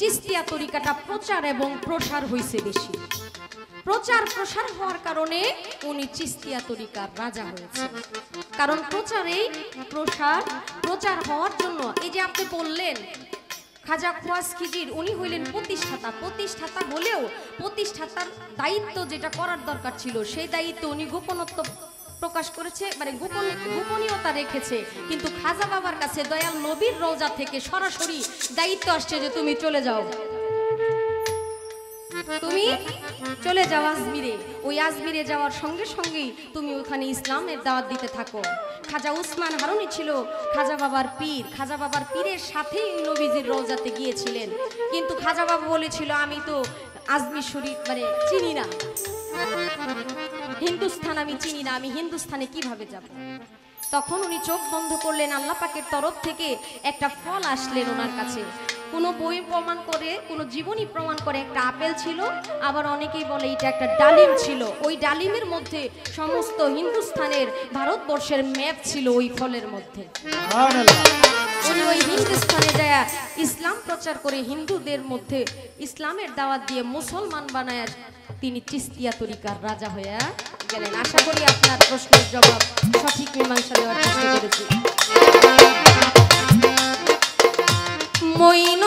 S1: চিস্তিয়া তরিকাটা প্রচার এবং প্রসার হয়েছে বেশি। প্রচার প্রসার হওয়ার কারণে উনি চিস্তিয়া তরিকার রাজা হয়েছে। কারণ প্রচারেই প্রচার হওয়ার জন্য, এই যে আপনি বললেন খাজা খোয়াজ খিজির, উনি হইলেন প্রতিষ্ঠাতা হলেও প্রতিষ্ঠাতার দায়িত্ব যেটা করার দরকার ছিল সেই দায়িত্ব উনি গোপনত্ব প্রকাশ করেছে, মানে গোপনীয়তা রেখেছে। কিন্তু খাজা বাবার কাছে দয়াল নবীর রওজা থেকে সরাসরি দায়িত্ব আসছে যে তুমি চলে যাও, তুমি চলে যাও আজমিরে। ওই আজমিরে যাওয়ার সঙ্গে সঙ্গেই তুমি ওখানে ইসলামের দাওয়াত দিতে থাকো। খাজা উসমান হারুনি ছিল খাজা বাবার পীর। খাজা বাবার পীরের সাথেই নবীজির রওজাতে গিয়েছিলেন, কিন্তু খাজা বাবা বলেছিল আমি তো আজমির শরীফ মানে চিনি না, হিন্দুস্থান আমি চিনি না, আমি হিন্দুস্থানে কিভাবে যাব। তখন উনি চোখ বন্ধ করলেন, আল্লাহ পাকের তরফ থেকে একটা ফল আসলেন ওনার কাছে। কোনো বই প্রমাণ করে, কোনো জীবনী প্রমাণ করে একটা আপেল ছিল, আবার অনেকেই বলে এটা একটা ডালিম ছিল। ওই ডালিমের মধ্যে সমস্ত হিন্দুস্থানের, ভারতবর্ষের ম্যাপ ছিল ওই ফলের মধ্যে। উনি ওই হিন্দুস্থানে যায় ইসলাম প্রচার করে হিন্দুদের মধ্যে ইসলামের দাওয়াত দিয়ে মুসলমান বানায় তিনি চিস্তিয়া তরিকার রাজা হয়ে গেলেন। আশা করি আপনার প্রশ্নের জবাব সঠিক মীমাংসা দেওয়ার চেষ্টা করেছি। মঈন